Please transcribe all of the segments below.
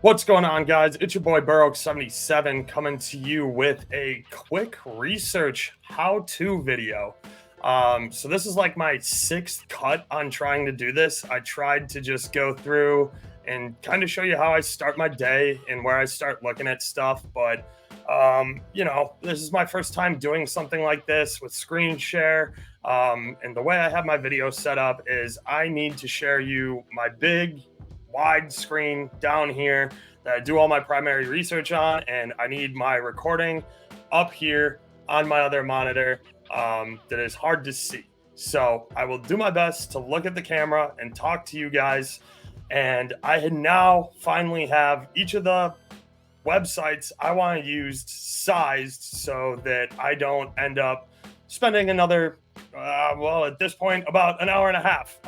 What's going on, guys? It's your boy Burroaks77 coming to you with a quick research how-to video. So this is like my sixth cut on trying to do this. I tried to just go through and kind of show you how I start my day and where I start looking at stuff. But this is my first time doing something like this with screen share. And the way I have my video set up is I need to share you my big wide screen down here that I do all my primary research on, and I need my recording up here on my other monitor that is hard to see. So I will do my best to look at the camera and talk to you guys. And I now finally have each of the websites I want to use sized so that I don't end up spending another, at this point, about an hour and a half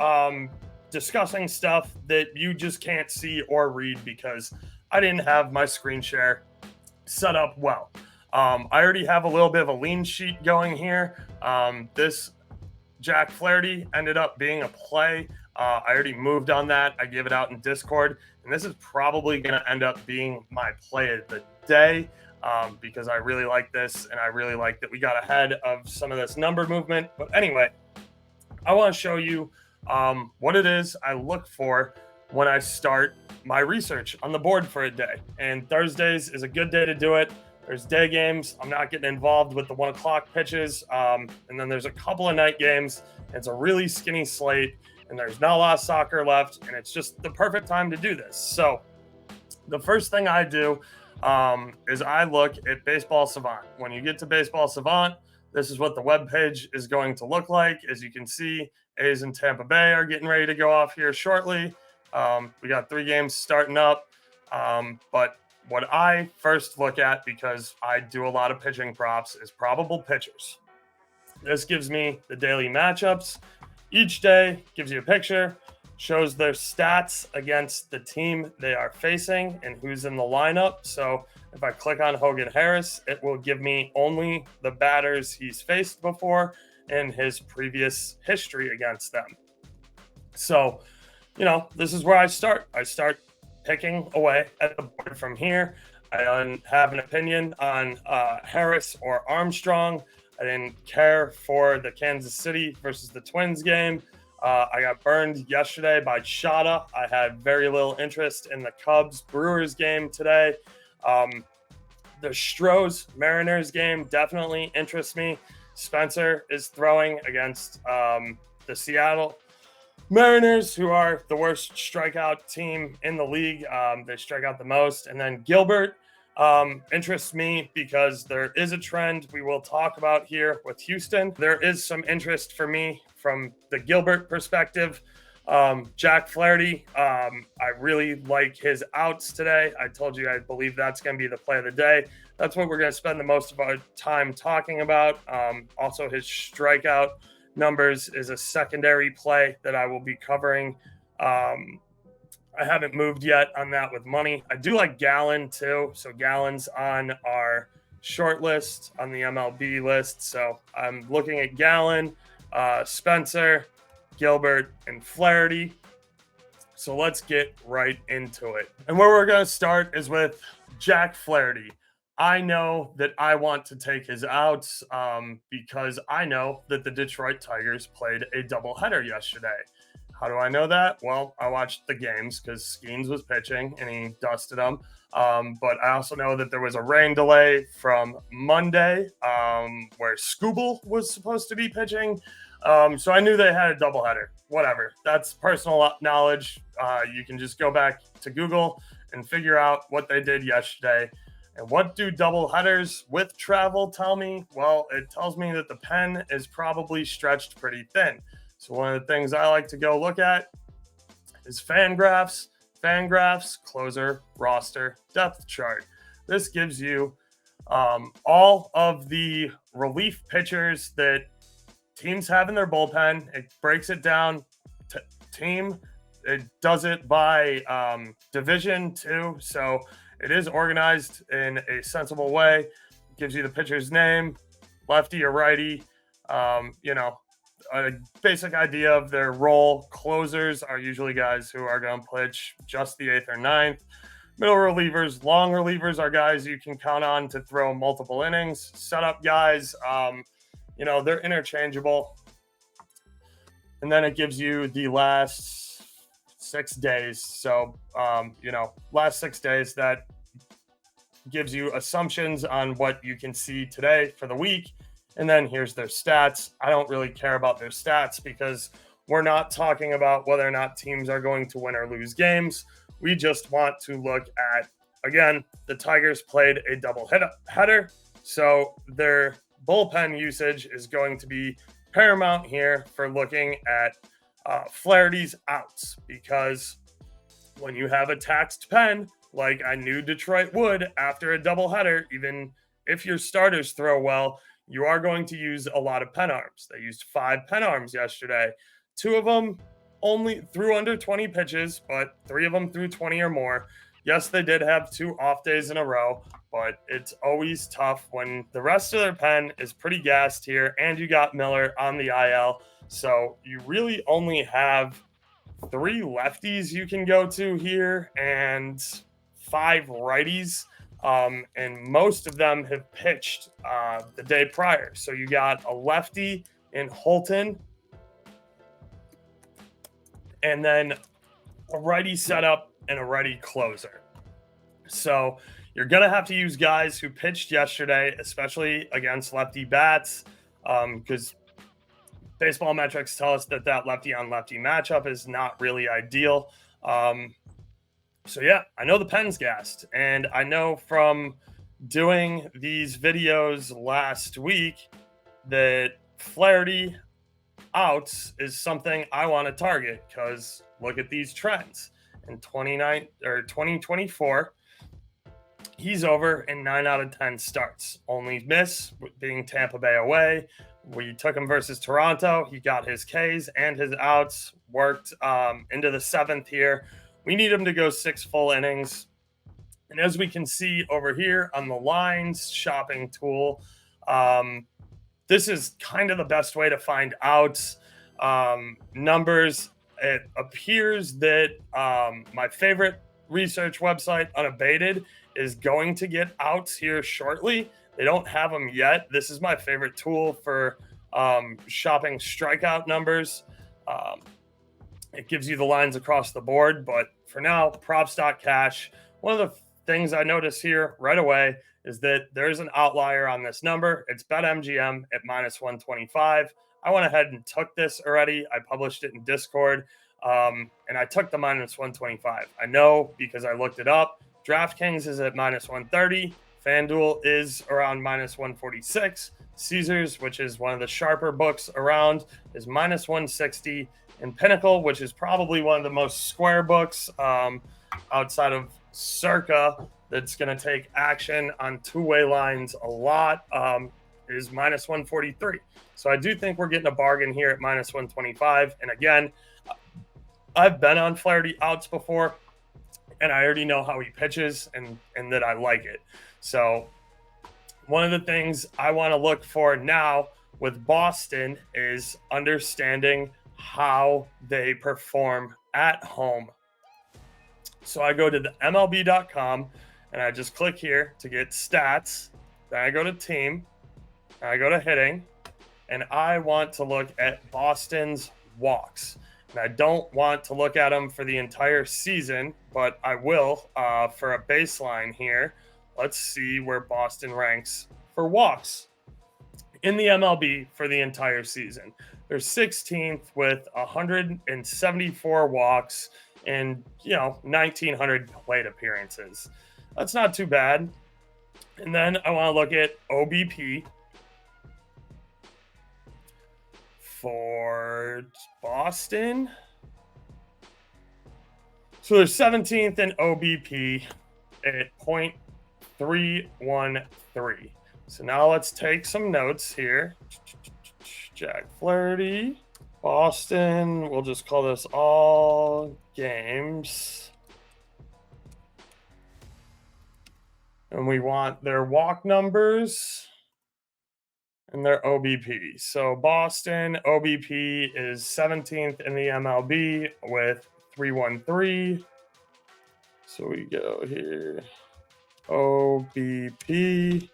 discussing stuff that you just can't see or read because I didn't have my screen share set up well. I already have a little bit of a lean sheet going here. This Jack Flaherty ended up being a play. I already moved on that. I gave it out in Discord, and this is probably going to end up being my play of the day because I really like this, and I really like that we got ahead of some of this number movement. But anyway, I want to show you what it is I look for when I start my research on the board for a day. And Thursdays is a good day to do it. There's day games. I'm not getting involved with the 1 o'clock pitches. And then there's a couple of night games. It's a really skinny slate, and there's not a lot of soccer left. And it's just the perfect time to do this. So the first thing I do is I look at Baseball Savant. When you get to Baseball Savant, this is what the web page is going to look like. As you can see, A's and Tampa Bay are getting ready to go off here shortly. We got 3 games starting up. But what I first look at, because I do a lot of pitching props, is probable pitchers. This gives me the daily matchups. Each day gives you a picture, shows their stats against the team they are facing and who's in the lineup. So if I click on Hogan Harris, it will give me only the batters he's faced before and his previous history against them. So, this is where I start. I start picking away at the board from here. I don't have an opinion on Harris or Armstrong. I didn't care for the Kansas City versus the Twins game. I got burned yesterday by Shada. I had very little interest in the Cubs-Brewers game today. The Stros-Mariners game definitely interests me. Spencer is throwing against the Seattle Mariners, who are the worst strikeout team in the league. They strike out the most. And then Gilbert interests me because there is a trend we will talk about here with Houston. There is some interest for me from the Gilbert perspective. Jack Flaherty, I really like his outs today. I told you I believe that's going to be the play of the day. That's what we're going to spend the most of our time talking about. Also, his strikeout numbers is a secondary play that I will be covering. I haven't moved yet on that with money. I do like Gallon too. So Gallon's on our short list on the MLB list. So I'm looking at Gallon, Spencer, Gilbert, and Flaherty. So let's get right into it. And where we're going to start is with Jack Flaherty. I know that I want to take his outs because I know that the Detroit Tigers played a doubleheader yesterday. How do I know that? Well, I watched the games because Skeens was pitching and he dusted them. But I also know that there was a rain delay from Monday where Scooble was supposed to be pitching. So I knew they had a doubleheader. Whatever. That's personal knowledge. You can just go back to Google and figure out what they did yesterday. And what do doubleheaders with travel tell me? Well, it tells me that the pen is probably stretched pretty thin. So one of the things I like to go look at is Fangraphs, closer, roster, depth chart. This gives you all of the relief pitchers that teams have in their bullpen. It breaks it down to team. It does it by division too. So it is organized in a sensible way. It gives you the pitcher's name, lefty or righty, a basic idea of their role. Closers are usually guys who are going to pitch just the 8th or 9th. Middle relievers, long relievers are guys you can count on to throw multiple innings. Setup guys, they're interchangeable. And then it gives you the last 6 days. So, last 6 days, that gives you assumptions on what you can see today for the week. And then here's their stats. I don't really care about their stats because we're not talking about whether or not teams are going to win or lose games. We just want to look at, again, the Tigers played a double header. So their bullpen usage is going to be paramount here for looking at Flaherty's outs, because when you have a taxed pen, like I knew Detroit would after a doubleheader, even if your starters throw well, you are going to use a lot of pen arms. They used 5 pen arms yesterday. 2 of them only threw under 20 pitches, but 3 of them threw 20 or more. Yes, they did have 2 off days in a row, but it's always tough when the rest of their pen is pretty gassed here, and you got Miller on the IL. So you really only have 3 lefties you can go to here and 5 righties. And most of them have pitched the day prior. So you got a lefty in Holton, and then a righty setup and a righty closer. So you're going to have to use guys who pitched yesterday, especially against lefty bats, because baseball metrics tell us that lefty on lefty matchup is not really ideal. So yeah, I know the pen's gassed, and I know from doing these videos last week that Flaherty outs is something I want to target, because look at these trends. In 2024, he's over in 9 out of 10 starts. Only miss being Tampa Bay away. We took him versus Toronto. He got his Ks and his outs, worked into the 7th here. We need him to go 6 full innings. And as we can see over here on the lines shopping tool, this is kind of the best way to find outs. Numbers. It appears that my favorite research website, Unabated, is going to get outs here shortly. They don't have them yet. This is my favorite tool for shopping strikeout numbers. It gives you the lines across the board, but for now, props.cash. One of the things I notice here right away is that there's an outlier on this number. It's BetMGM at -125. I went ahead and took this already. I published it in Discord, and I took the -125. I know because I looked it up. DraftKings is at -130. FanDuel is around -146. Caesars, which is one of the sharper books around, is -160. And Pinnacle, which is probably one of the most square books outside of Circa, that's going to take action on two-way lines a lot, is -143. So I do think we're getting a bargain here at -125. And again, I've been on Flaherty outs before, and I already know how he pitches and that I like it. So one of the things I want to look for now with Boston is understanding how they perform at home. So I go to the MLB.com and I just click here to get stats. Then I go to team, and I go to hitting, and I want to look at Boston's walks. And I don't want to look at them for the entire season, but I will for a baseline here. Let's see where Boston ranks for walks in the MLB for the entire season. They're 16th with 174 walks and 1,900 plate appearances. That's not too bad. And then I want to look at OBP for Boston. So they're 17th in OBP at .313. So now let's take some notes here. Jack Flaherty, Boston. We'll just call this all games. And we want their walk numbers and their OBP. So Boston OBP is 17th in the MLB with 313. So we go here, OBP.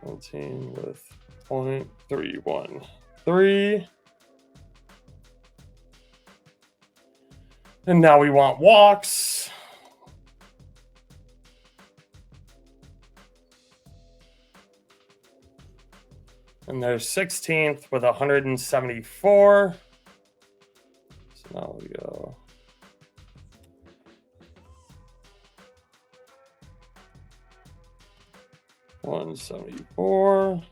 With 0.313. And now we want walks. And they're 16th with 174. So now we go. $174.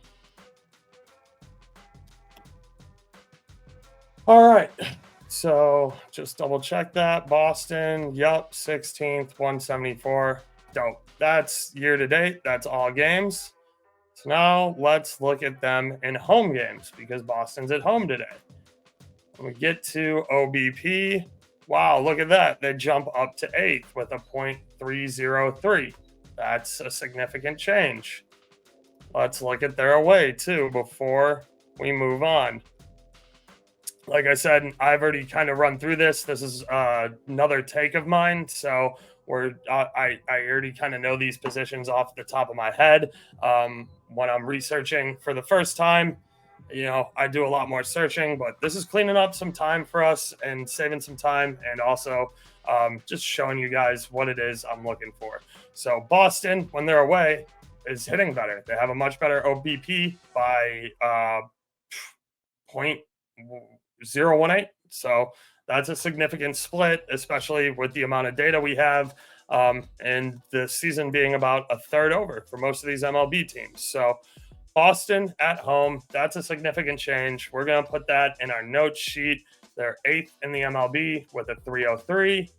All right. So just double check that. Boston, yep, 16th, 174. Dope. That's year to date. That's all games. So now let's look at them in home games because Boston's at home today. When we get to OBP, wow, look at that. They jump up to 8th with a 0.303. That's a significant change. Let's look at their away too before we move on. Like I said, I've already kind of run through this. This is another take of mine. So I already kind of know these positions off the top of my head. When I'm researching for the first time, you know, I do a lot more searching, but this is cleaning up some time for us and saving some time, and also just showing you guys what it is I'm looking for. So Boston, when they're away, is hitting better. They have a much better OBP by 0.018. So that's a significant split, especially with the amount of data we have, and the season being about a third over for most of these MLB teams. So Boston at home, that's a significant change. We're going to put that in our notes sheet. They're 8th in the MLB with a 303.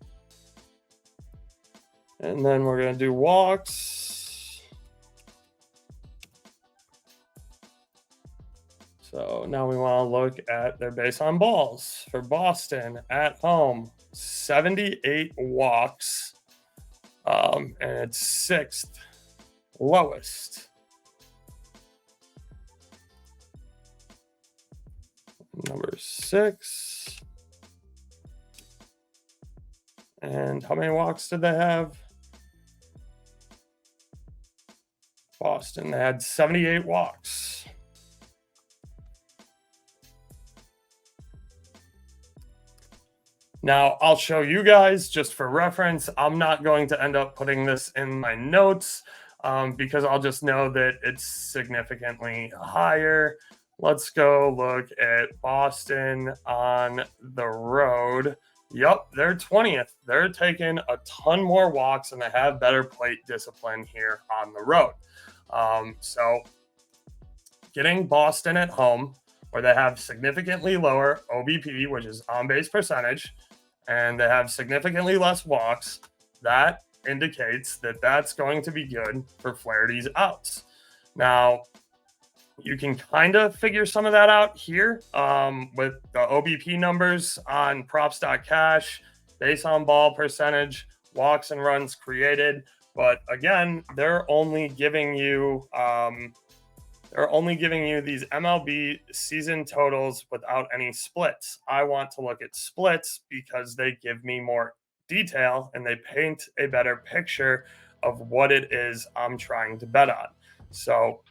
And then we're going to do walks. So now we want to look at their base on balls. For Boston at home, 78 walks, and it's 6th lowest. Number 6. And how many walks did they have? Boston, they had 78 walks. Now, I'll show you guys just for reference. I'm not going to end up putting this in my notes because I'll just know that it's significantly higher. Let's go look at Boston on the road. Yep, they're 20th. They're taking a ton more walks and they have better plate discipline here on the road. So getting Boston at home, where they have significantly lower OBP, which is on-base percentage, and they have significantly less walks, that indicates that that's going to be good for Flaherty's outs. Now, you can kind of figure some of that out here with the OBP numbers on props.cash, base on ball percentage, walks and runs created. But again, they're only giving you these MLB season totals without any splits. I want to look at splits because they give me more detail and they paint a better picture of what it is I'm trying to bet on. So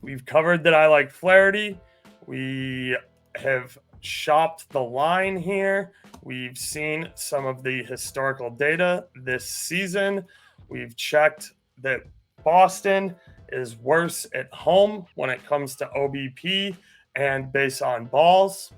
we've covered that I like Flaherty. We have shopped the line here. We've seen some of the historical data this season. We've checked that Boston is worse at home when it comes to OBP and base on balls.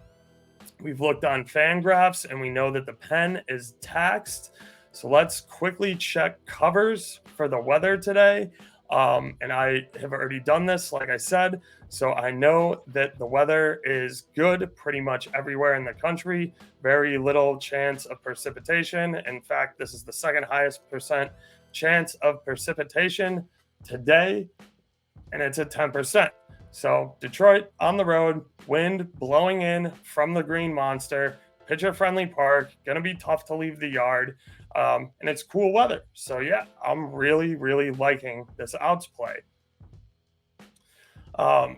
We've looked on Fangraphs and we know that the pen is taxed. So let's quickly check covers for the weather today. And I have already done this, like I said, so I know that the weather is good pretty much everywhere in the country. Very little chance of precipitation. In fact, this is the second highest percent chance of precipitation today, and it's at 10%. So Detroit on the road, wind blowing in from the Green Monster, pitcher-friendly park, going to be tough to leave the yard, and it's cool weather. So yeah, I'm really, really liking this outs play.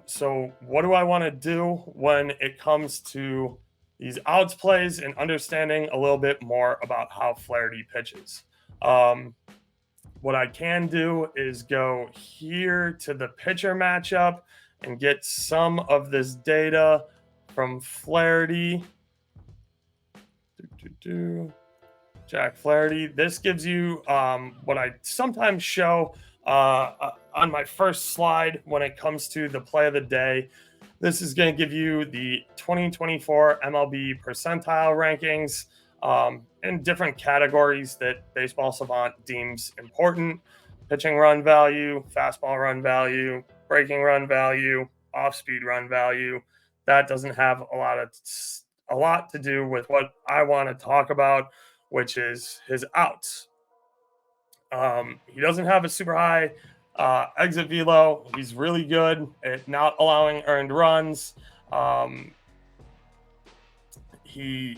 So what do I want to do when it comes to these outs plays and understanding a little bit more about how Flaherty pitches? Um, what I can do is go here to the pitcher matchup and get some of this data from Flaherty. Jack Flaherty. This gives you what I sometimes show on my first slide when it comes to the play of the day. This is going to give you the 2024 MLB percentile rankings in different categories that Baseball Savant deems important: pitching run value, fastball run value, breaking run value, off speed run value. That doesn't have a lot to do with what I want to talk about, which is his outs. He doesn't have a super high exit velo. He's really good at not allowing earned runs. He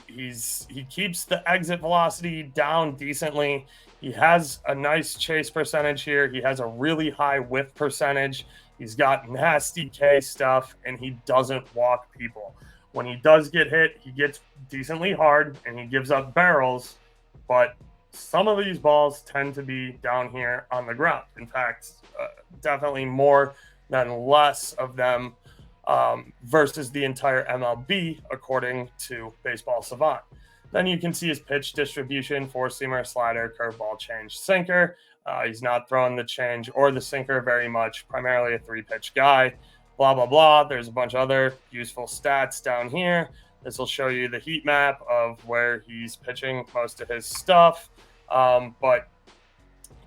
keeps the exit velocity down decently. He has a nice chase percentage here. He has a really high whiff percentage. He's got nasty K stuff, and he doesn't walk people. When he does get hit, he gets decently hard, and he gives up barrels, but some of these balls tend to be down here on the ground. In fact, definitely more than less of them versus the entire MLB, according to Baseball Savant. Then you can see his pitch distribution: four-seamer, slider, curveball, change, sinker. He's not throwing the change or the sinker very much, primarily a three-pitch guy. Blah, blah, blah. There's a bunch of other useful stats down here. This will show you the heat map of where he's pitching most of his stuff. But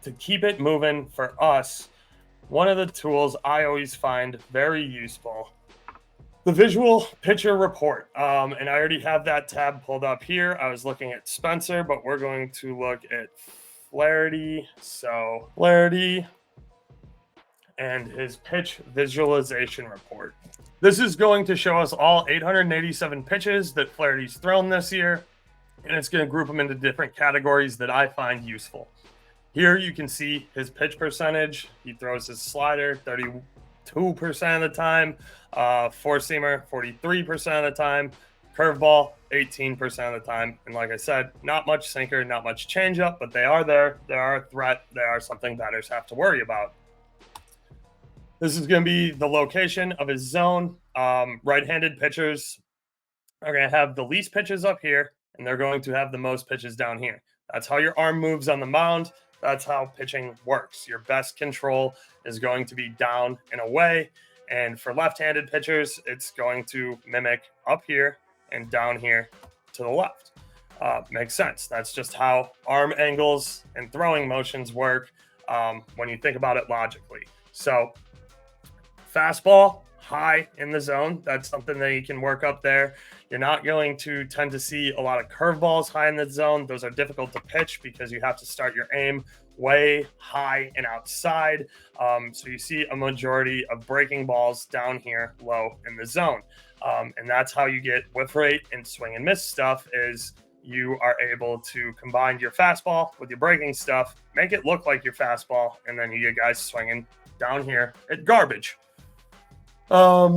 to keep it moving for us, one of the tools I always find very useful, the visual pitcher report. And I already have that tab pulled up here. I was looking at Spencer, but we're going to look at Flaherty. So Flaherty and his pitch visualization report. This is going to show us all 887 pitches that Flaherty's thrown this year, and it's going to group them into different categories that I find useful. Here you can see his pitch percentage. He throws his slider 32% of the time, four-seamer 43% of the time, curveball 18% of the time. And like I said, not much sinker, not much changeup, but they are there. They are a threat. They are something batters have to worry about. This is going to be the location of his zone. Right-handed pitchers are going to have the least pitches up here, and they're going to have the most pitches down here. That's how your arm moves on the mound. That's how pitching works. Your best control is going to be down and away. And for left-handed pitchers, it's going to mimic up here and down here to the left. Makes sense. That's just how arm angles and throwing motions work when you think about it logically. So fastball high in the zone. That's something that you can work up there. You're not going to tend to see a lot of curveballs high in the zone. Those are difficult to pitch because you have to start your aim way high and outside. So you see a majority of breaking balls down here low in the zone. And that's how you get whiff rate and swing and miss stuff, is you are able to combine your fastball with your breaking stuff, make it look like your fastball, and then you get guys swinging down here at garbage.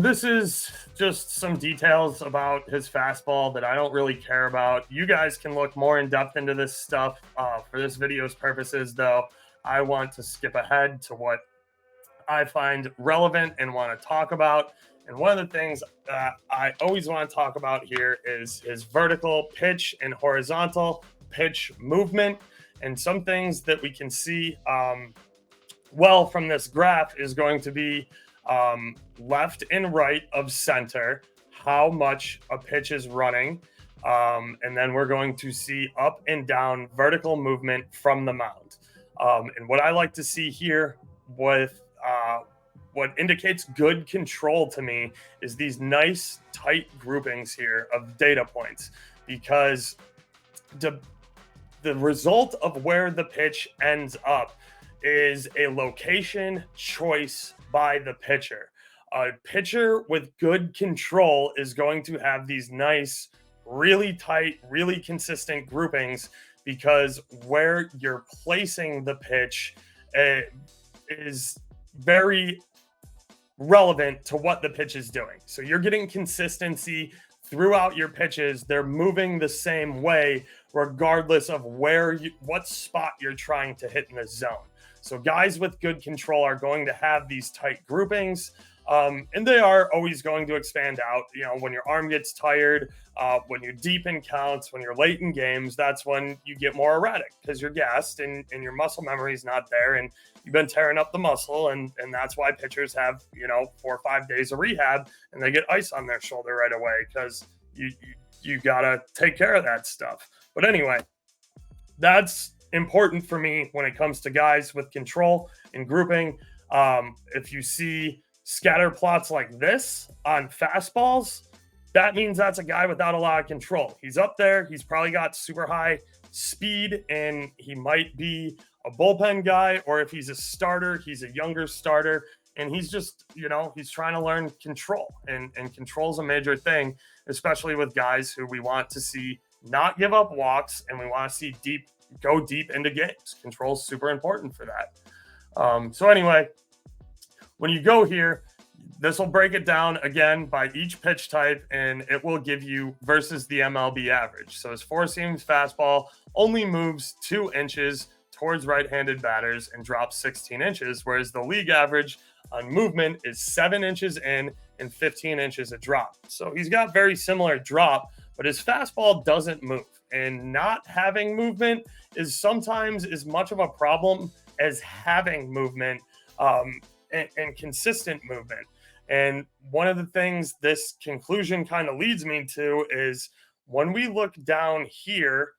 This is just some details about his fastball that I don't really care about. You guys can look more in depth into this stuff. For this video's purposes, though, I want to skip ahead to what I find relevant and want to talk about. And one of the things that I always want to talk about here is his vertical pitch and horizontal pitch movement. And some things that we can see well from this graph is going to be left and right of center, how much a pitch is running. And then we're going to see up and down vertical movement from the mound. And what I like to see here with what indicates good control to me is these nice tight groupings here of data points, because the result of where the pitch ends up is a location choice by the pitcher. A pitcher with good control is going to have these nice, really tight, really consistent groupings, because where you're placing the pitch is very relevant to what the pitch is doing. So you're getting consistency throughout your pitches. They're moving the same way, regardless of what spot you're trying to hit in the zone. So guys with good control are going to have these tight groupings, and they are always going to expand out. You know, when your arm gets tired, when you're deep in counts, when you're late in games, that's when you get more erratic because you're gassed and your muscle memory is not there, and you've been tearing up the muscle, and that's why pitchers have, 4 or 5 days of rehab and they get ice on their shoulder right away because you gotta take care of that stuff. But anyway, that's important for me when it comes to guys with control and grouping. If you see scatter plots like this on fastballs, that means that's a guy without a lot of control. He's up there. He's probably got super high speed, and he might be a bullpen guy, or if he's a starter, he's a younger starter, and he's just, he's trying to learn control, and control is a major thing, especially with guys who we want to see not give up walks, and we want to see go deep into games. Control is super important for that. So anyway, when you go here, this will break it down again by each pitch type, and it will give you versus the MLB average. So his four seams fastball only moves 2 inches towards right-handed batters and drops 16 inches, whereas the league average on movement is 7 inches in and 15 inches a drop. So he's got very similar drop, but his fastball doesn't move. And not having movement is sometimes as much of a problem as having movement and consistent movement. And one of the things this conclusion kind of leads me to is when we look down here,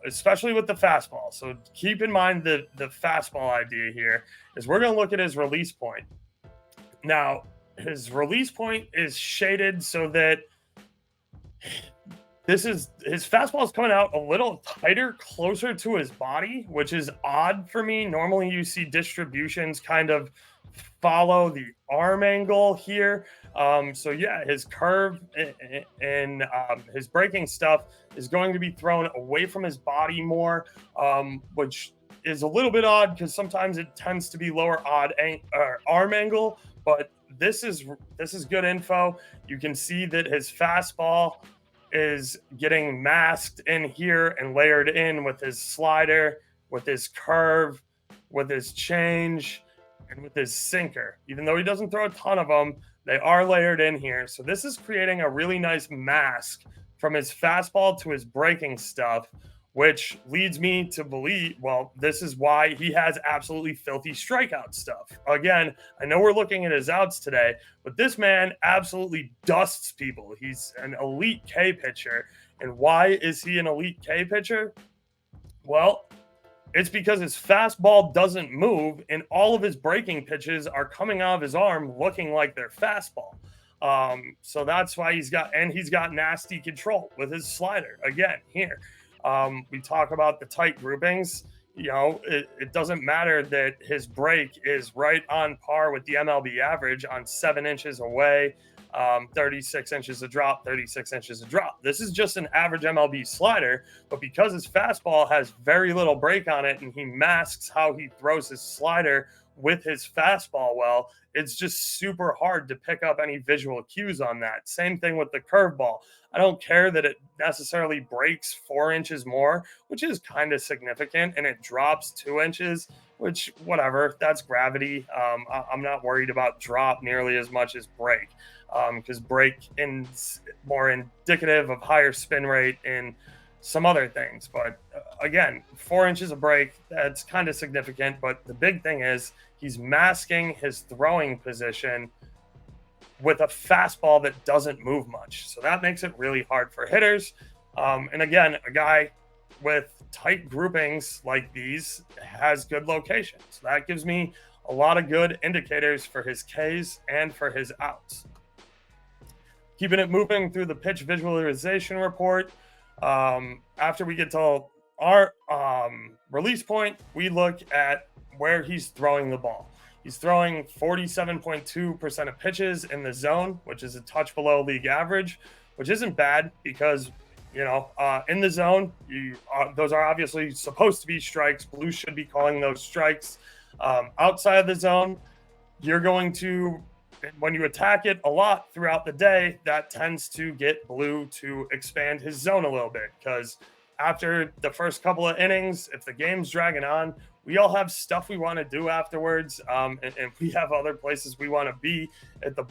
especially with the fastball. So keep in mind the fastball idea here is we're going to look at his release point. Now, his release point is shaded so that his fastball is coming out a little tighter, closer to his body, which is odd for me. Normally you see distributions kind of follow the arm angle here. So yeah, his curve and his breaking stuff is going to be thrown away from his body more, which is a little bit odd because sometimes it tends to be lower arm angle, but this is good info. You can see that his fastball is getting masked in here and layered in with his slider, with his curve, with his change, and with his sinker. Even though he doesn't throw a ton of them, they are layered in here. So this is creating a really nice mask from his fastball to his breaking stuff, which leads me to believe, well, this is why he has absolutely filthy strikeout stuff. Again, I know we're looking at his outs today, but this man absolutely dusts people. He's an elite K pitcher. And why is he an elite K pitcher? Well, it's because his fastball doesn't move, and all of his breaking pitches are coming out of his arm looking like they're fastball. So that's why he's got nasty control with his slider. Again, here. We talk about the tight groupings. It doesn't matter that his break is right on par with the MLB average on 7 inches away, 36 inches a drop, 36 inches a drop. This is just an average MLB slider, but because his fastball has very little break on it and he masks how he throws his slider with his fastball well, it's just super hard to pick up any visual cues on that. Same thing with the curveball. I don't care that it necessarily breaks 4 inches more, which is kind of significant, and it drops 2 inches, which, whatever, that's gravity. I'm not worried about drop nearly as much as break, because break is more indicative of higher spin rate and some other things. But again, 4 inches of break, that's kind of significant. But the big thing is he's masking his throwing position with a fastball that doesn't move much. So that makes it really hard for hitters. And again, a guy with tight groupings like these has good location. So that gives me a lot of good indicators for his Ks and for his outs. Keeping it moving through the pitch visualization report. After we get to our release point, we look at where he's throwing the ball. He's throwing 47.2% of pitches in the zone, which is a touch below league average, which isn't bad because, in the zone, those are obviously supposed to be strikes. Blue should be calling those strikes. Outside of the zone, you're going to, when you attack it a lot throughout the day, that tends to get Blue to expand his zone a little bit, because after the first couple of innings, if the game's dragging on, we all have stuff we want to do afterwards, and we have other places we want to be at the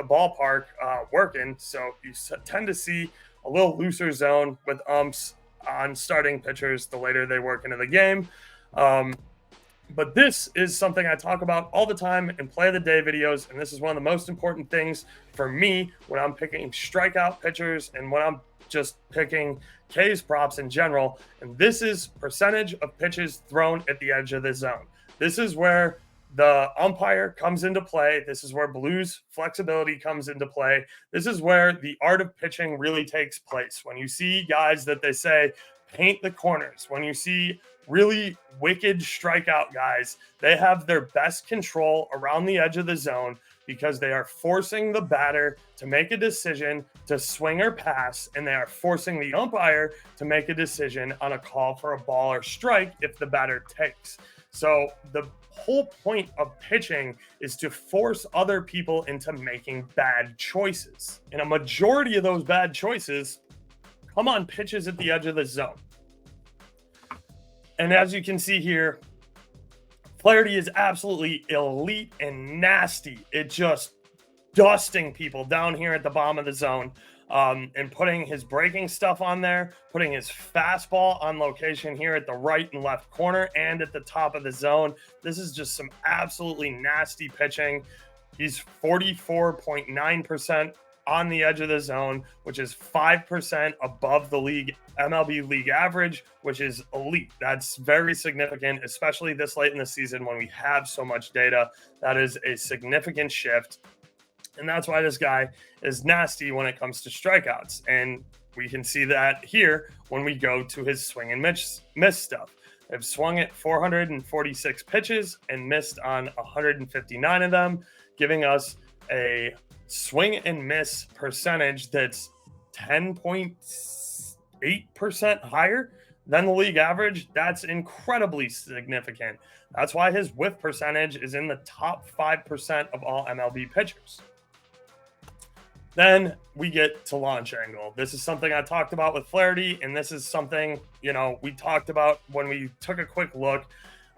ballpark working. So you tend to see a little looser zone with umps on starting pitchers the later they work into the game. But this is something I talk about all the time in play of the day videos, and this is one of the most important things for me when I'm picking strikeout pitchers and when I'm just picking K's props in general. And this is percentage of pitches thrown at the edge of the zone. This is where the umpire comes into play. This is where Blue's flexibility comes into play. This is where the art of pitching really takes place. When you see guys that they say paint the corners, when you see really wicked strikeout guys, they have their best control around the edge of the zone because they are forcing the batter to make a decision to swing or pass, and they are forcing the umpire to make a decision on a call for a ball or strike if the batter takes. So the whole point of pitching is to force other people into making bad choices. And a majority of those bad choices come on pitches at the edge of the zone. And as you can see here, Flaherty is absolutely elite and nasty. It just dusting people down here at the bottom of the zone, and putting his breaking stuff on there, putting his fastball on location here at the right and left corner and at the top of the zone. This is just some absolutely nasty pitching. He's 44.9% on the edge of the zone, which is 5% above the league MLB league average, which is elite. That's very significant, especially this late in the season when we have so much data. That is a significant shift. And that's why this guy is nasty when it comes to strikeouts. And we can see that here when we go to his swing and miss stuff. They've swung at 446 pitches and missed on 159 of them, giving us a swing and miss percentage that's 10.8% higher than the league average. That's incredibly significant. That's why his whiff percentage is in the top 5% of all MLB pitchers. Then we get to launch angle. This is something I talked about with Flaherty, and this is something, we talked about when we took a quick look.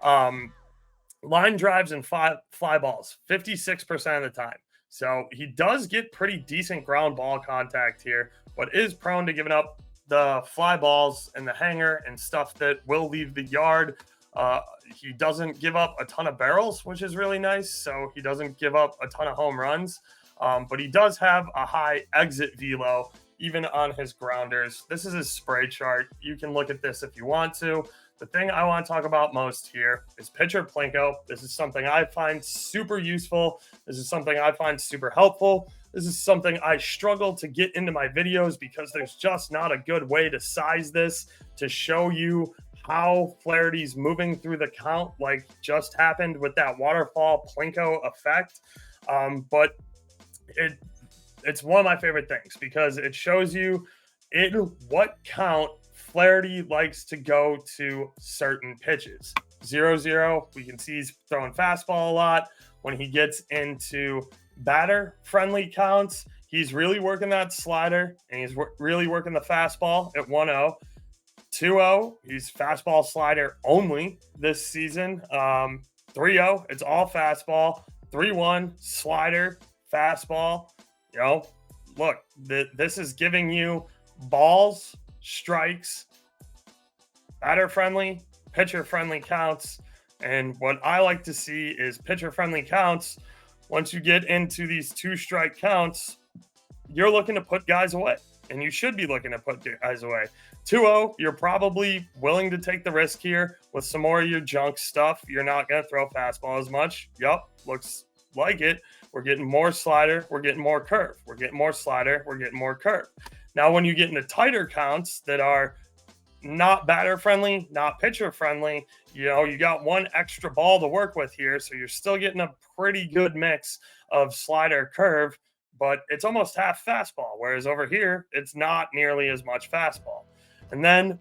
Line drives and fly balls, 56% of the time. So he does get pretty decent ground ball contact here, but is prone to giving up the fly balls and the hanger and stuff that will leave the yard. He doesn't give up a ton of barrels, which is really nice. So he doesn't give up a ton of home runs, but he does have a high exit velo, even on his grounders. This is his spray chart. You can look at this if you want to. The thing I want to talk about most here is pitcher plinko. This is something I find super useful. This is something I find super helpful. This is something I struggle to get into my videos because there's just not a good way to size this to show you how Flaherty's moving through the count, like just happened with that waterfall plinko effect. But it's one of my favorite things because it shows you in what count Flaherty likes to go to certain pitches. 0-0, we can see he's throwing fastball a lot. When he gets into batter-friendly counts, he's really working that slider, and he's really working the fastball at 1-0. 2-0, he's fastball slider only this season. 3-0, it's all fastball. 3-1, slider, fastball. Look, this is giving you balls, strikes, batter-friendly, pitcher-friendly counts. And what I like to see is pitcher-friendly counts. Once you get into these 2-strike counts, you're looking to put guys away. And you should be looking to put guys away. 2-0, you're probably willing to take the risk here with some more of your junk stuff. You're not going to throw fastball as much. Yup, looks like it. We're getting more slider. We're getting more curve. We're getting more slider. We're getting more curve. Now, when you get into tighter counts that are not batter friendly, not pitcher friendly, you got one extra ball to work with here. So you're still getting a pretty good mix of slider curve, but it's almost half fastball. Whereas over here, it's not nearly as much fastball. And then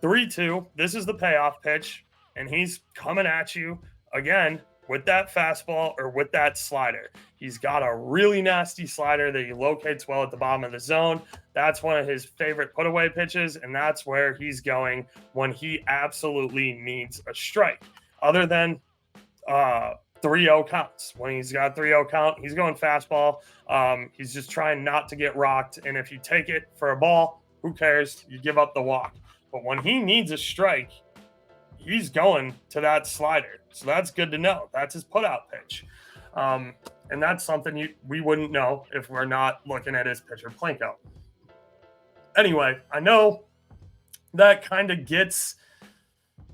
3-2, this is the payoff pitch. And he's coming at you again with that fastball or with that slider. He's got a really nasty slider that he locates well at the bottom of the zone. That's one of his favorite put away pitches, and that's where he's going when he absolutely needs a strike. Other than 3-0 counts. When he's got 3-0 count, he's going fastball. He's just trying not to get rocked. And if you take it for a ball, who cares? You give up the walk. But when he needs a strike, he's going to that slider. So that's good to know. That's his put-out pitch. And that's something we wouldn't know if we're not looking at his pitcher Plinko. Anyway, I know that kind of gets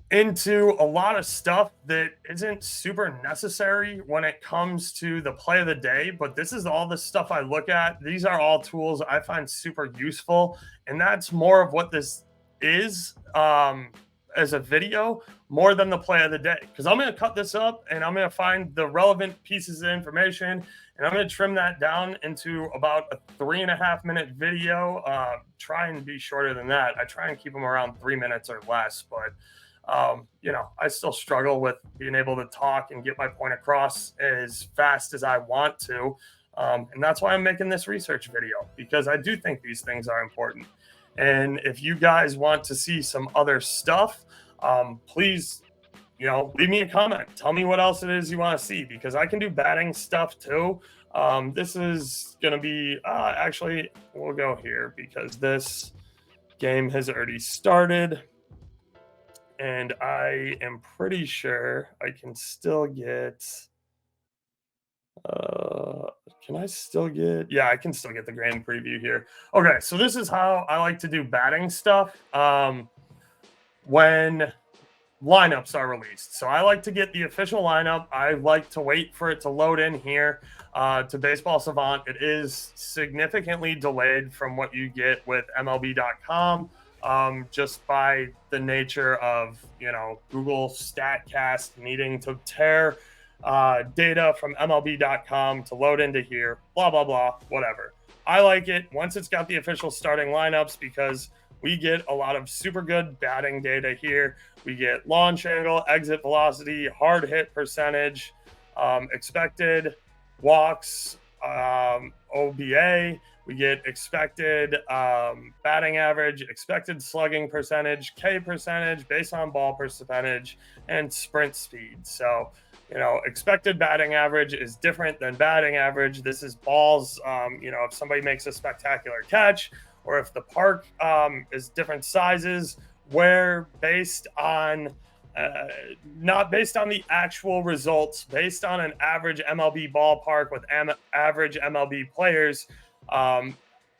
into a lot of stuff that isn't super necessary when it comes to the play of the day, but this is all the stuff I look at. These are all tools I find super useful, and that's more of what this is as a video more than the play of the day, because I'm going to cut this up and I'm going to find the relevant pieces of information and I'm going to trim that down into about a 3.5 minute video. Try and be shorter than that. I try and keep them around 3 minutes or less, but I still struggle with being able to talk and get my point across as fast as I want to. And that's why I'm making this research video, because I do think these things are important. And if you guys want to see some other stuff, please, leave me a comment. Tell me what else it is you want to see, because I can do batting stuff too. This is going to be, actually, we'll go here because this game has already started. And I am pretty sure I can still get, yeah, I can still get the grand preview here. Okay, so this is how I like to do batting stuff when lineups are released. So I like to get the official lineup. I like to wait for it to load in here to Baseball Savant. It is significantly delayed from what you get with MLB.com. Just by the nature of, Google StatCast needing to tear data from MLB.com to load into here, blah, blah, blah, whatever. I like it once it's got the official starting lineups, because we get a lot of super good batting data here. We get launch angle, exit velocity, hard hit percentage, expected walks, OBA. We get expected batting average, expected slugging percentage, K percentage, base on ball percentage, and sprint speed. So, expected batting average is different than batting average. This is balls, if somebody makes a spectacular catch, or if the park is different sizes, where based on not based on the actual results, based on an average MLB ballpark with average MLB players,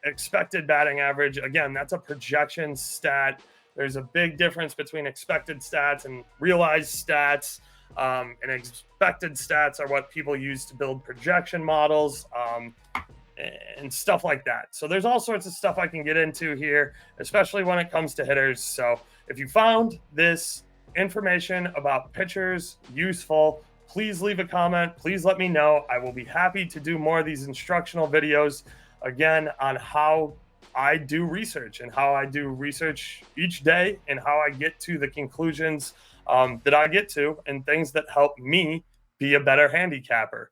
expected batting average, again, that's a projection stat. There's a big difference between expected stats and realized stats. And expected stats are what people use to build projection models and stuff like that. So there's all sorts of stuff I can get into here, especially when it comes to hitters. So if you found this information about pitchers useful, please leave a comment. Please let me know. I will be happy to do more of these instructional videos, again, on how I do research and how I do research each day and how I get to the conclusions that I get to and things that help me be a better handicapper.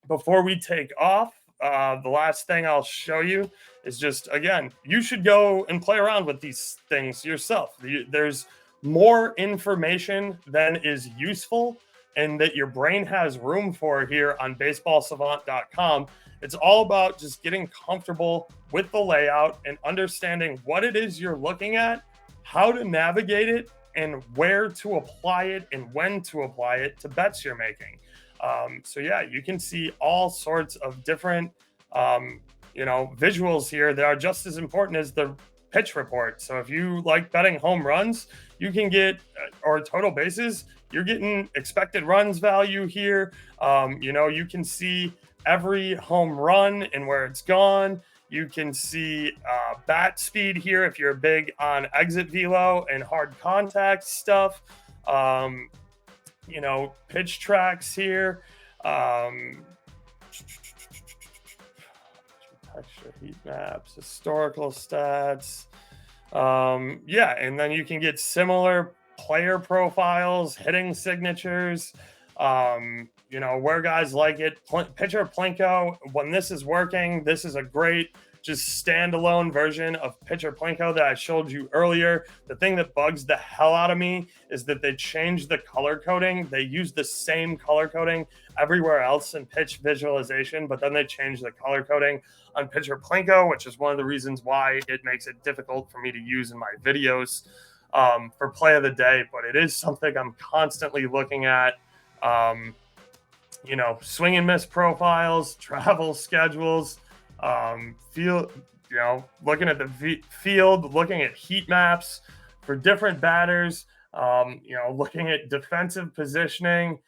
Before we take off, the last thing I'll show you is just, again, you should go and play around with these things yourself. There's more information than is useful and that your brain has room for here on baseballsavant.com. It's all about just getting comfortable with the layout and understanding what it is you're looking at, how to navigate it, and where to apply it and when to apply it to bets you're making. So yeah, you can see all sorts of different, visuals here that are just as important as the pitch report. So if you like betting home runs, you can get, or total bases, you're getting expected runs value here. You can see every home run and where it's gone. You can see bat speed here if you're big on exit velo and hard contact stuff. Pitch tracks here. Texture, heat maps, historical stats. And then you can get similar player profiles, hitting signatures. You know, where guys like it. Pitcher Plinko, when this is working, this is a great just standalone version of Pitcher Plinko that I showed you earlier. The thing that bugs the hell out of me is that they changed the color coding. They use the same color coding everywhere else in pitch visualization, but then they changed the color coding on Pitcher Plinko, which is one of the reasons why it makes it difficult for me to use in my videos for play of the day. But it is something I'm constantly looking at. You know, swing and miss profiles, travel schedules, field, you know, looking at the field, looking at heat maps for different batters, you know, looking at defensive positioning,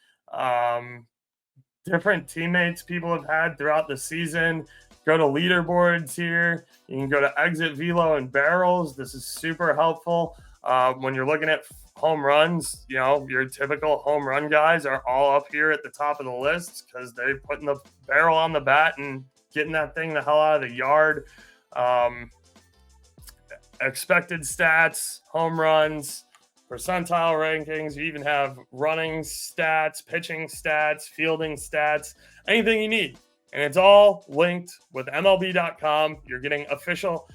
different teammates people have had throughout the season. Go to leaderboards here. You can go to exit velo and barrels. This is super helpful when you're looking at home runs. You know, your typical home run guys are all up here at the top of the list because they're putting the barrel on the bat and getting that thing the hell out of the yard. Expected stats, home runs, percentile rankings. You even have running stats, pitching stats, fielding stats, anything you need. And it's all linked with MLB.com. You're getting official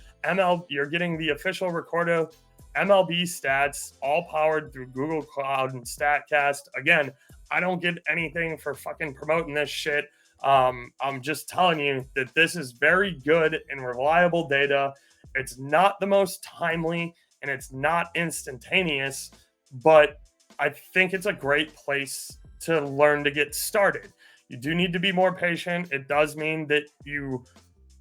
you're getting the official recorded MLB stats, all powered through Google Cloud and StatCast. Again, I don't get anything for fucking promoting this shit. I'm just telling you that this is very good and reliable data. It's not the most timely and it's not instantaneous, but I think it's a great place to learn to get started. You do need to be more patient. It does mean that you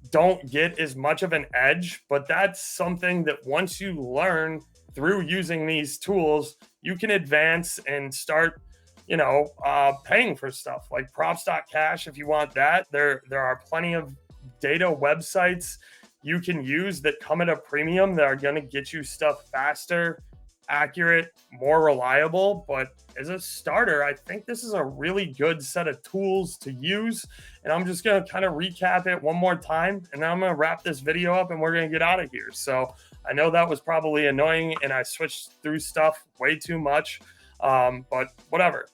don't get as much of an edge, but that's something that once you learn through using these tools, you can advance and start, you know, paying for stuff like props.cash. If you want that, there are plenty of data websites you can use that come at a premium that are going to get you stuff faster, accurate, more reliable. But as a starter, I think this is a really good set of tools to use. And I'm just going to kind of recap it one more time. And then I'm going to wrap this video up and we're going to get out of here. So I know that was probably annoying and I switched through stuff way too much, but whatever.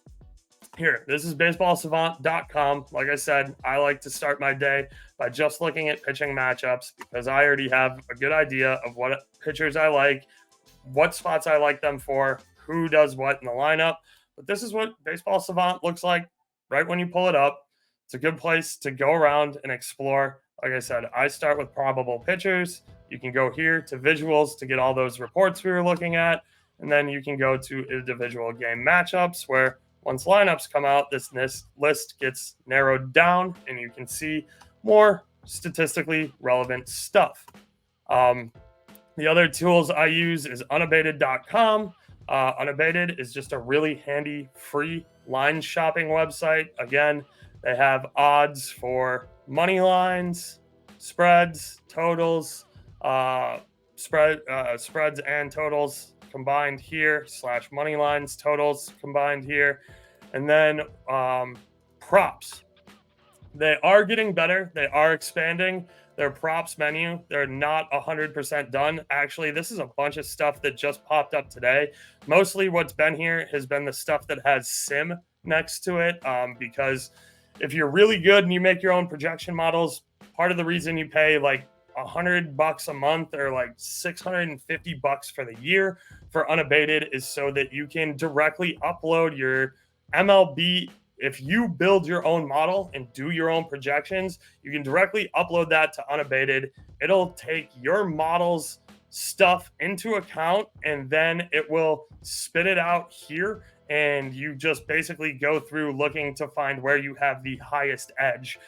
Here, this is baseballsavant.com. Like I said, I like to start my day by just looking at pitching matchups because I already have a good idea of what pitchers I like, what spots I like them for, who does what in the lineup. But this is what Baseball Savant looks like right when you pull it up. It's a good place to go around and explore. Like I said, I start with probable pitchers. You can go here to visuals to get all those reports we were looking at. And then you can go to individual game matchups where once lineups come out, this list gets narrowed down and you can see more statistically relevant stuff. The other tools I use is unabated.com. Unabated is just a really handy free line shopping website. Again, they have odds for money lines, spreads, totals, spreads and totals combined here, / money lines, totals combined here. And then props. They are getting better. They are expanding their props menu. They're not 100% done. Actually, this is a bunch of stuff that just popped up today. Mostly what's been here has been the stuff that has sim next to it, because if you're really good and you make your own projection models, part of the reason you pay like $100 a month or like $650 for the year for Unabated is so that you can directly upload your MLB. If you build your own model and do your own projections, you can directly upload that to Unabated. It'll take your model's stuff into account and then it will spit it out here. And you just basically go through looking to find where you have the highest edge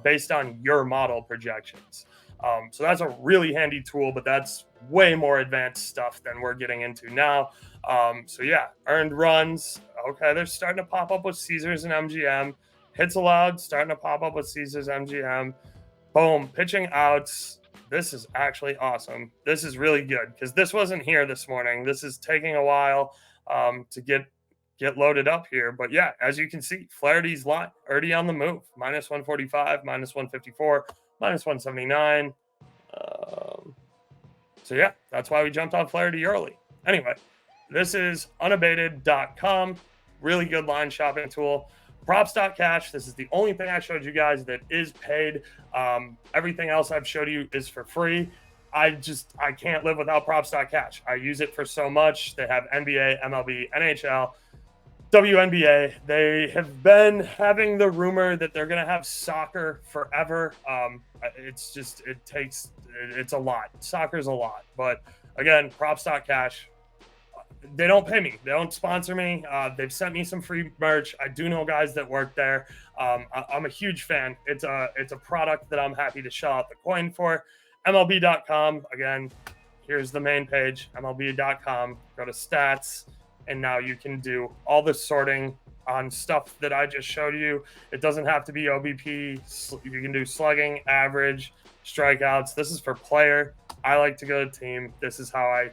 based on your model projections. So that's a really handy tool, but that's way more advanced stuff than we're getting into now. So yeah, earned runs. Okay, they're starting to pop up with Caesars and MGM. Hits allowed, starting to pop up with Caesars, MGM. Boom, pitching outs. This is actually awesome. This is really good because this wasn't here this morning. This is taking a while to get loaded up here. But yeah, as you can see, Flaherty's line already on the move. -145, -154, -179. So yeah, that's why we jumped on Flaherty early. Anyway, this is unabated.com. really good line shopping tool. Props.cash. This is the only thing I showed you guys that is paid. Everything else I've showed you is for free. I can't live without props.cash. I use it for so much. They have NBA, MLB, NHL, WNBA. They have been having the rumor that they're going to have soccer forever. It's a lot. Soccer's a lot. But again, props.cash. They don't pay me. They don't sponsor me. They've sent me some free merch. I do know guys that work there. I'm a huge fan. It's a product that I'm happy to shell out the coin for. MLB.com. Again, here's the main page. MLB.com. Go to stats, and now you can do all the sorting on stuff that I just showed you. It doesn't have to be OBP. You can do slugging, average, strikeouts. This is for player. I like to go to team. This is how I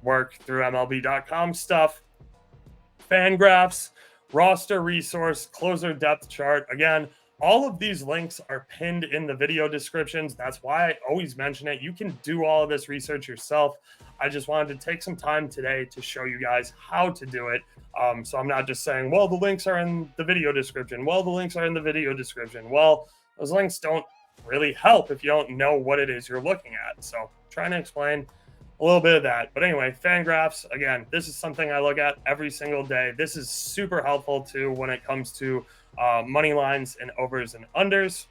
work through MLB.com stuff. Fan graphs, roster resource, closer depth chart. Again, all of these links are pinned in the video descriptions. That's why I always mention it. You can do all of this research yourself. I just wanted to take some time today to show you guys how to do it. So I'm not just saying, well, the links are in the video description. Well, the links are in the video description. Well, those links don't really help if you don't know what it is you're looking at. So trying to explain a little bit of that. But anyway, fan graphs, again, this is something I look at every single day. This is super helpful too when it comes to money lines and overs and unders.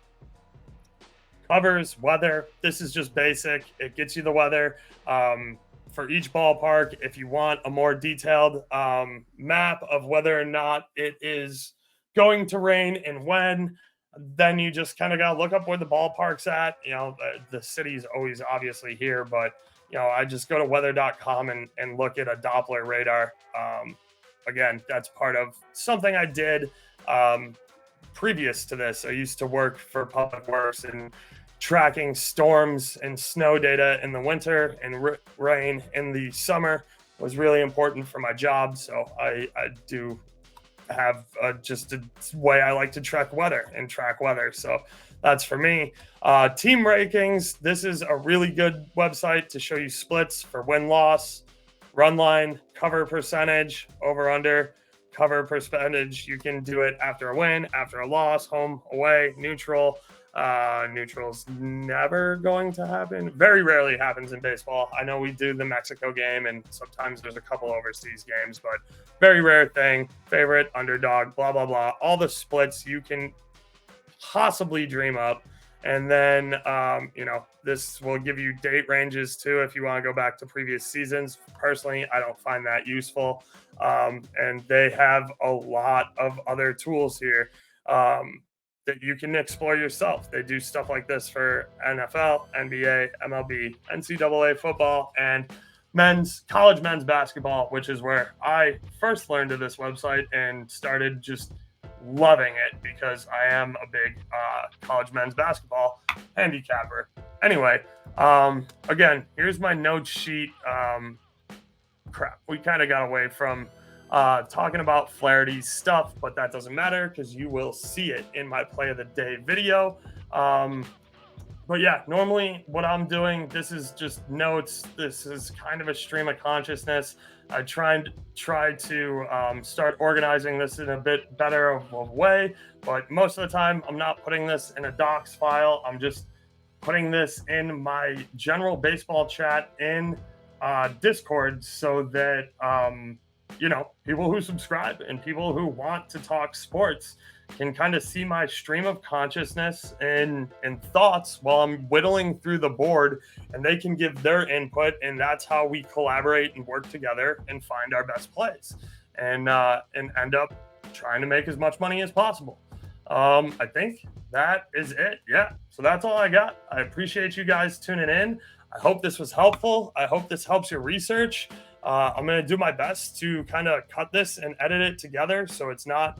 Covers, weather, this is just basic. It gets you the weather for each ballpark. If you want a more detailed map of whether or not it is going to rain and when, then you just kind of got to look up where the ballpark's at. You know, the city's always obviously here, but you know, I just go to weather.com and look at a Doppler radar. Again, that's part of something I did previous to this. I used to work for Public Works and tracking storms and snow data in the winter and rain in the summer was really important for my job. So I do have just a way I like to track weather. So that's for me. Team rankings. This is a really good website to show you splits for win-loss, run line, cover percentage, over-under, cover percentage. You can do it after a win, after a loss, home, away, neutral. Neutral's never going to happen. Very rarely happens in baseball. I know we do the Mexico game, and sometimes there's a couple overseas games, but very rare thing. Favorite, underdog, blah, blah, blah. All the splits you can possibly dream up. And then, this will give you date ranges too if you want to go back to previous seasons. Personally, I don't find that useful. And they have a lot of other tools here that you can explore yourself. They do stuff like this for NFL, NBA, MLB, NCAA football, and college men's basketball, which is where I first learned of this website and started just loving it because I am a big college men's basketball handicapper. Anyway, again, here's my note sheet. Crap, we kind of got away from talking about Flaherty's stuff, but that doesn't matter because you will see it in my play of the day video. But yeah, normally what I'm doing, this is just notes. This is kind of a stream of consciousness. I try to start organizing this in a bit better of a way, but most of the time I'm not putting this in a docs file. I'm just putting this in my general baseball chat in Discord so that people who subscribe and people who want to talk sports can kind of see my stream of consciousness and thoughts while I'm whittling through the board, and they can give their input, and that's how we collaborate and work together and find our best plays and end up trying to make as much money as possible. I think that is it. Yeah. So that's all I got. I appreciate you guys tuning in. I hope this was helpful. I hope this helps your research. I'm going to do my best to kind of cut this and edit it together so it's not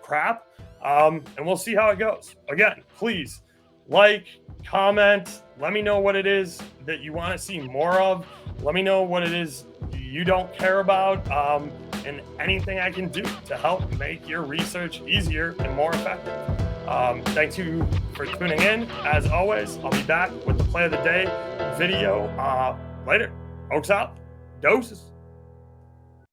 crap. And we'll see how it goes. Again, please like, comment, let me know what it is that you want to see more of. Let me know what it is you don't care about, and anything I can do to help make your research easier and more effective. Thank you for tuning in. As always, I'll be back with the play of the day video later. Oaks out. Doses.